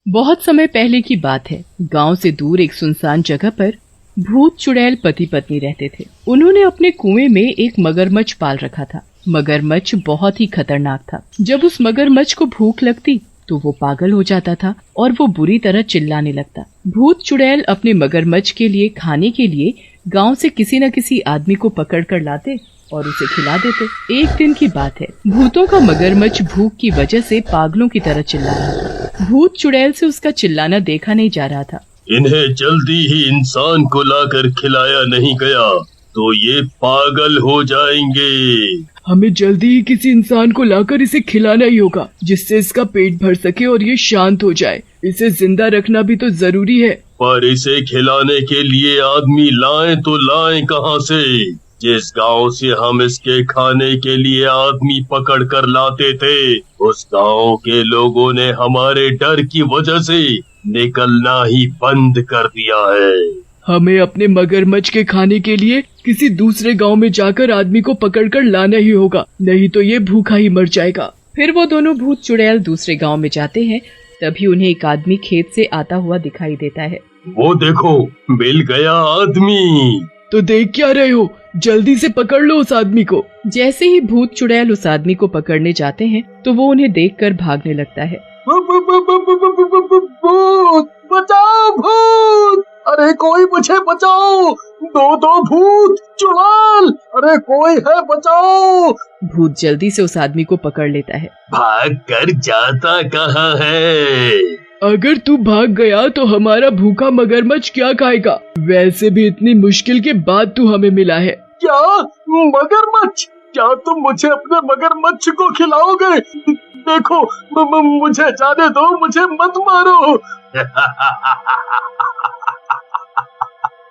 बहुत समय पहले की बात है। गांव से दूर एक सुनसान जगह पर भूत चुड़ैल पति पत्नी रहते थे। उन्होंने अपने कुएं में एक मगरमच्छ पाल रखा था। मगरमच्छ बहुत ही खतरनाक था। जब उस मगरमच्छ को भूख लगती तो वो पागल हो जाता था और वो बुरी तरह चिल्लाने लगता। भूत चुड़ैल अपने मगरमच्छ के लिए खाने के लिए गांव से किसी न किसी आदमी को पकड़ कर लाते और उसे खिला देते। एक दिन की बात है, भूतों का मगरमच्छ भूख की वजह से पागलों की तरह चिल्ला रहा था। भूत चुड़ैल से उसका चिल्लाना देखा नहीं जा रहा था। इन्हें जल्दी ही इंसान को लाकर खिलाया नहीं गया तो ये पागल हो जाएंगे। हमें जल्दी ही किसी इंसान को लाकर इसे खिलाना ही होगा, जिससे इसका पेट भर सके और ये शांत हो जाए। इसे जिंदा रखना भी तो जरूरी है। पर इसे खिलाने के लिए आदमी लाएं तो लाएं कहां से? जिस गांव से हम इसके खाने के लिए आदमी पकड़ कर लाते थे, उस गांव के लोगों ने हमारे डर की वजह से निकलना ही बंद कर दिया है। हमें अपने मगरमच्छ के खाने के लिए किसी दूसरे गांव में जाकर आदमी को पकड़कर लाना ही होगा, नहीं तो ये भूखा ही मर जाएगा। फिर वो दोनों भूत चुड़ैल दूसरे गांव में जाते हैं। तभी उन्हें एक आदमी खेत से आता हुआ दिखाई देता है। वो देखो, मिल गया आदमी। तो देख क्या रहे हो, जल्दी से पकड़ लो उस आदमी को। जैसे ही भूत चुड़ैल उस आदमी को पकड़ने जाते हैं तो वो उन्हें देखकर भागने लगता है। भूत बचाओ, भूत! अरे कोई मुझे बचाओ! दो भूत चुड़ैल! अरे कोई है, बचाओ! भूत जल्दी से उस आदमी को पकड़ लेता है। भाग कर जाता कहाँ है? अगर तू भाग गया तो हमारा भूखा मगरमच्छ क्या खाएगा? वैसे भी इतनी मुश्किल के बाद तू हमें मिला है। क्या मगरमच्छ? क्या तुम मुझे अपने मगरमच्छ को खिलाओगे? देखो, मुझे जाने दो, मुझे मत मारो।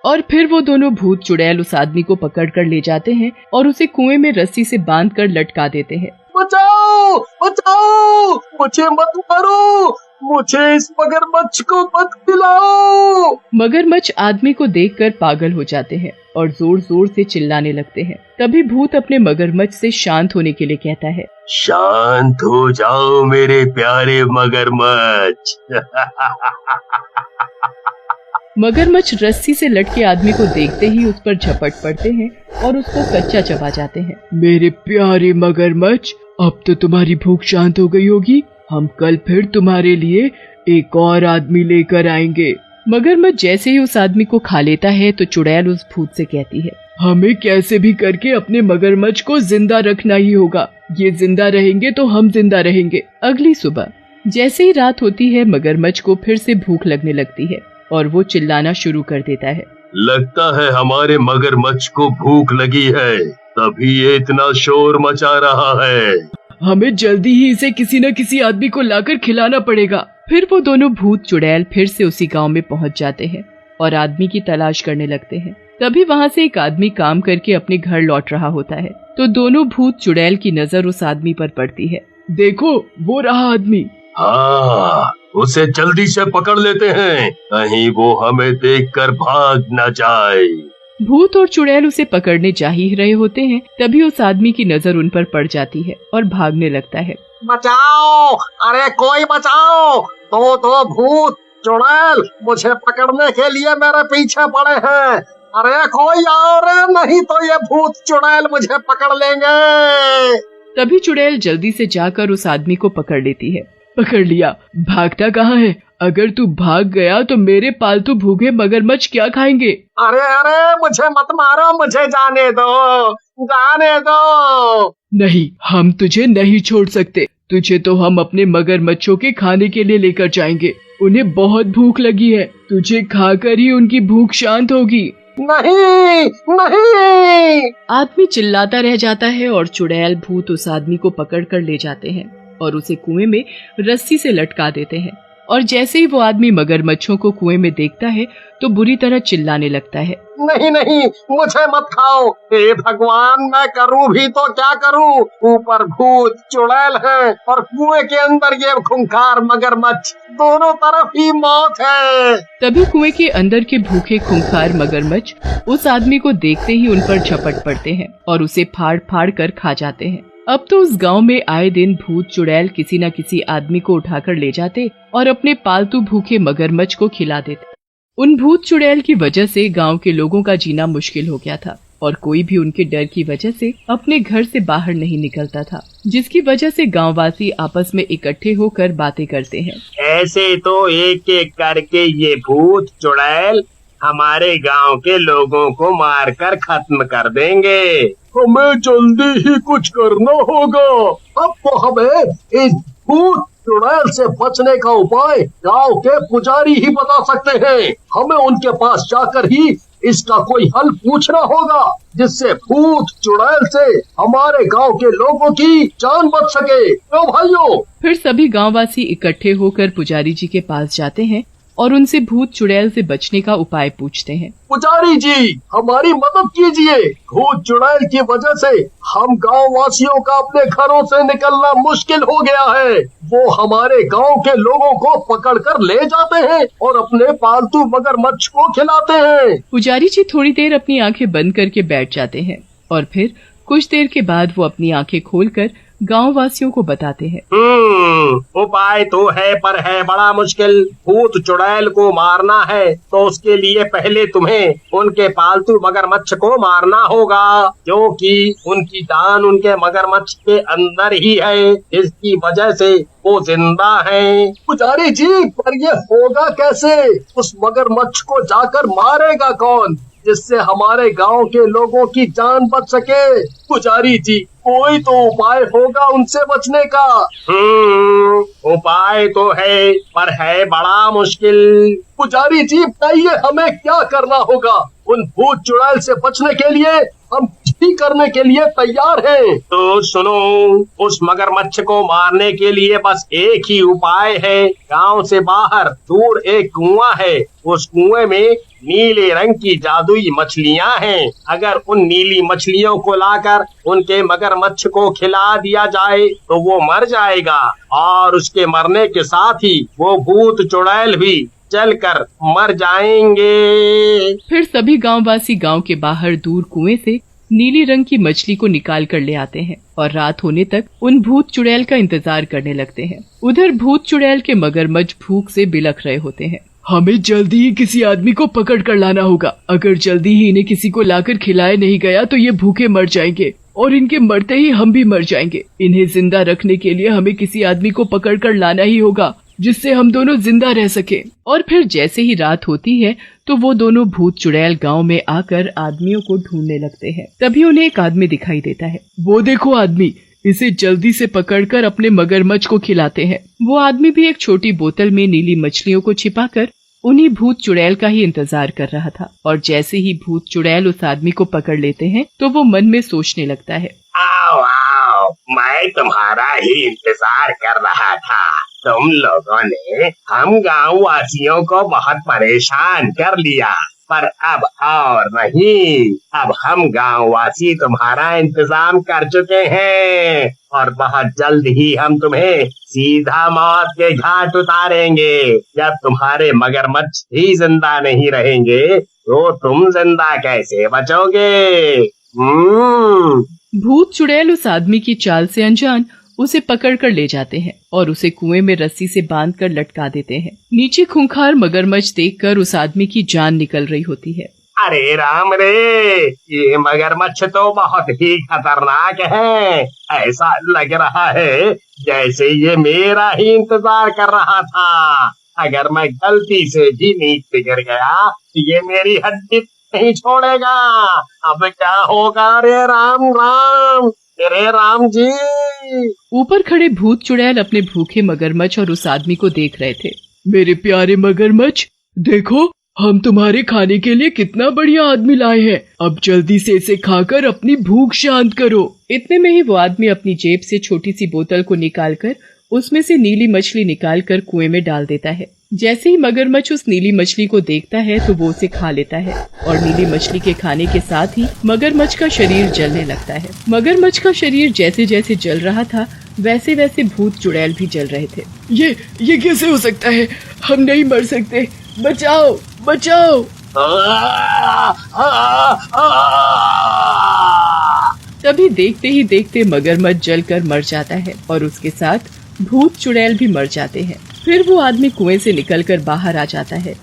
और फिर वो दोनों भूत चुड़ैल उस आदमी को पकड़ कर ले जाते हैं और उसे कुएं में रस्सी से बांध कर लटका देते हैं। बचाओ, बचाओ! मुझे मत मारो, मुझे इस मगरमच्छ को मत खिलाओ। मगरमच्छ आदमी को देखकर पागल हो जाते हैं और जोर जोर से चिल्लाने लगते हैं। तभी भूत अपने मगरमच्छ से शांत होने के लिए कहता है। शांत हो जाओ मेरे प्यारे मगरमच्छ। मगरमच्छ रस्सी से लटके आदमी को देखते ही उस पर झपट पड़ते हैं और उसको कच्चा चबा जाते हैं। मेरे प्यारे मगरमच्छ, अब तो तुम्हारी भूख शांत हो गई होगी। हम कल फिर तुम्हारे लिए एक और आदमी लेकर आएंगे। मगरमच्छ जैसे ही उस आदमी को खा लेता है तो चुड़ैल उस भूत से कहती है, हमें कैसे भी करके अपने मगरमच्छ को जिंदा रखना ही होगा। ये जिंदा रहेंगे तो हम जिंदा रहेंगे। अगली सुबह जैसे ही रात होती है, मगरमच्छ को फिर से भूख लगने लगती है और वो चिल्लाना शुरू कर देता है। लगता है हमारे मगरमच्छ को भूख लगी है, तभी ये इतना शोर मचा रहा है। हमें जल्दी ही इसे किसी न किसी आदमी को लाकर खिलाना पड़ेगा। फिर वो दोनों भूत चुड़ैल फिर से उसी गांव में पहुंच जाते हैं और आदमी की तलाश करने लगते हैं। तभी वहां से एक आदमी काम करके अपने घर लौट रहा होता है तो दोनों भूत चुड़ैल की नजर उस आदमी पर पड़ती है। देखो, वो रहा आदमी। हाँ, उसे जल्दी से पकड़ लेते हैं, कहीं वो हमें देखकर भाग न जाए। भूत और चुड़ैल उसे पकड़ने जा ही रहे होते हैं, तभी उस आदमी की नजर उन पर पड़ जाती है और भागने लगता है। बचाओ! अरे कोई बचाओ! दो भूत चुड़ैल मुझे पकड़ने के लिए मेरे पीछे पड़े हैं। अरे कोई आओ रे, नहीं तो ये भूत चुड़ैल मुझे पकड़ लेंगे। तभी चुड़ैल जल्दी से जाकर उस आदमी को पकड़ लेती है। पकड़ लिया, भागता कहाँ है? अगर तू भाग गया तो मेरे पालतू भूखे मगरमच्छ क्या खाएंगे? अरे मुझे मत मारो, मुझे जाने दो, जाने दो। नहीं, हम तुझे नहीं छोड़ सकते। तुझे तो हम अपने मगरमच्छों के खाने के लिए लेकर जाएंगे। उन्हें बहुत भूख लगी है, तुझे खाकर ही उनकी भूख शांत होगी। नहीं, नहीं! आदमी चिल्लाता रह जाता है और चुड़ैल भूत उस आदमी को पकड़ कर ले जाते हैं और उसे कुएं में रस्सी से लटका देते हैं। और जैसे ही वो आदमी मगरमच्छों को कुएं में देखता है तो बुरी तरह चिल्लाने लगता है। नहीं नहीं, मुझे मत खाओ। हे भगवान, मैं करूं भी तो क्या करूं? ऊपर भूत चुड़ैल है और कुएं के अंदर ये खूंखार मगरमच्छ, दोनों तरफ ही मौत है। तभी कुएं के अंदर के भूखे खूंखार मगरमच्छ उस आदमी को देखते ही उन पर झपट पड़ते हैं और उसे फाड़ फाड़ कर खा जाते हैं। अब तो उस गांव में आए दिन भूत चुड़ैल किसी न किसी आदमी को उठाकर ले जाते और अपने पालतू भूखे मगरमच्छ को खिला देते। उन भूत चुड़ैल की वजह से गांव के लोगों का जीना मुश्किल हो गया था और कोई भी उनके डर की वजह से अपने घर से बाहर नहीं निकलता था, जिसकी वजह से गांववासी आपस में इकट्ठे होकर बातें करते हैं। ऐसे तो एक एक करके ये भूत चुड़ैल हमारे गांव के लोगों को मारकर खत्म कर देंगे। हमें जल्दी ही कुछ करना होगा। अब तो हमें इस भूत चुड़ैल से बचने का उपाय गांव के पुजारी ही बता सकते हैं। हमें उनके पास जाकर ही इसका कोई हल पूछना होगा, जिससे भूत चुड़ैल से हमारे गांव के लोगों की जान बच सके। तो भाइयों, फिर सभी गांववासी इकट्ठे होकर पुजारी जी के पास जाते हैं और उनसे भूत चुड़ैल से बचने का उपाय पूछते हैं। पुजारी जी, हमारी मदद कीजिए। भूत चुड़ैल की वजह से हम गांव वासियों का अपने घरों से निकलना मुश्किल हो गया है। वो हमारे गांव के लोगों को पकड़कर ले जाते हैं और अपने पालतू मगरमच्छ को खिलाते हैं। पुजारी जी थोड़ी देर अपनी आंखें बंद करके बैठ जाते हैं और फिर कुछ देर के बाद वो अपनी आंखें खोलकर गांव वासियों को बताते हैं। उपाय तो है, पर है बड़ा मुश्किल। भूत चुड़ैल को मारना है तो उसके लिए पहले तुम्हें उनके पालतू मगरमच्छ को मारना होगा, क्योंकि उनकी जान उनके मगरमच्छ के अंदर ही है, इसकी वजह से वो जिंदा हैं। पुजारी जी, पर ये होगा कैसे? उस मगरमच्छ को जाकर मारेगा कौन, जिससे हमारे गांव के लोगों की जान बच सके? पुजारी जी, कोई तो उपाय होगा उनसे बचने का। उपाय तो है, पर है बड़ा मुश्किल। पुजारी जी, बताइए हमें क्या करना होगा? उन भूत चुड़ैल से बचने के लिए हम भी करने के लिए तैयार हैं। तो सुनो, उस मगरमच्छ को मारने के लिए बस एक ही उपाय है। गांव से बाहर दूर एक कुआं है, उस कुएं में नीले रंग की जादुई मछलियां हैं। अगर उन नीली मछलियों को लाकर उनके मगरमच्छ को खिला दिया जाए तो वो मर जाएगा और उसके मरने के साथ ही वो भूत चुड़ैल भी जलकर मर जाएंगे। फिर सभी गांववासी गांव के बाहर दूर कुएं से नीली रंग की मछली को निकाल कर ले आते हैं और रात होने तक उन भूत चुड़ैल का इंतजार करने लगते हैं। उधर भूत चुड़ैल के मगरमच्छ भूख से बिलख रहे होते हैं। हमें जल्दी ही किसी आदमी को पकड़ कर लाना होगा। अगर जल्दी ही इन्हें किसी को लाकर खिलाया नहीं गया तो ये भूखे मर जाएंगे और इनके मरते ही हम भी मर जाएंगे। इन्हें जिंदा रखने के लिए हमें किसी आदमी को पकड़ कर लाना ही होगा, जिससे हम दोनों जिंदा रह सके। और फिर जैसे ही रात होती है तो वो दोनों भूत चुड़ैल गांव में आकर आदमियों को ढूंढने लगते हैं। तभी उन्हें एक आदमी दिखाई देता है। वो देखो आदमी, इसे जल्दी से पकड़कर अपने मगरमच्छ को खिलाते हैं। वो आदमी भी एक छोटी बोतल में नीली मछलियों को छिपाकर उन्हीं भूत चुड़ैल का ही इंतजार कर रहा था। और जैसे ही भूत चुड़ैल उस आदमी को पकड़ लेते हैं तो वो मन में सोचने लगता है, आओ आओ, मैं तुम्हारा ही इंतजार कर रहा था। तुम लोगों ने हम गाँव वासियों को बहुत परेशान कर लिया, पर अब और नहीं। अब हम गाँव वासी तुम्हारा इंतजाम कर चुके हैं और बहुत जल्द ही हम तुम्हें सीधा मौत के घाट उतारेंगे। जब तुम्हारे मगरमच्छ ही जिंदा नहीं रहेंगे तो तुम जिंदा कैसे बचोगे? भूत चुड़ैल उस आदमी की चाल से अनजान उसे पकड़कर ले जाते हैं और उसे कुएं में रस्सी से बांधकर लटका देते हैं। नीचे खूंखार मगरमच्छ देखकर उस आदमी की जान निकल रही होती है। अरे राम रे, ये मगरमच्छ तो बहुत ही खतरनाक है। ऐसा लग रहा है जैसे ये मेरा ही इंतजार कर रहा था। अगर मैं गलती से भी नीचे गिर गया तो ये मेरी हड्डी नहीं छोड़ेगा। अब क्या होगा? रे राम राम, रे राम जी। ऊपर खड़े भूत चुड़ैल अपने भूखे मगरमच्छ और उस आदमी को देख रहे थे। मेरे प्यारे मगरमच्छ, देखो हम तुम्हारे खाने के लिए कितना बढ़िया आदमी लाए हैं। अब जल्दी से इसे खाकर अपनी भूख शांत करो। इतने में ही वो आदमी अपनी जेब से छोटी सी बोतल को निकालकर उसमें से नीली मछली निकालकर कुएं में डाल देता है। जैसे ही मगरमच्छ उस नीली मछली को देखता है तो वो उसे खा लेता है और नीली मछली के खाने के साथ ही मगरमच्छ का शरीर जलने लगता है। मगरमच्छ का शरीर जैसे जैसे जल रहा था वैसे वैसे भूत चुड़ैल भी जल रहे थे। ये कैसे हो सकता है? हम नहीं मर सकते, बचाओ बचाओ। तभी देखते ही देखते मगरमच्छ जलकर मर जाता है और उसके साथ भूत चुड़ैल भी मर जाते हैं। फिर वो आदमी कुएं से निकलकर बाहर आ जाता है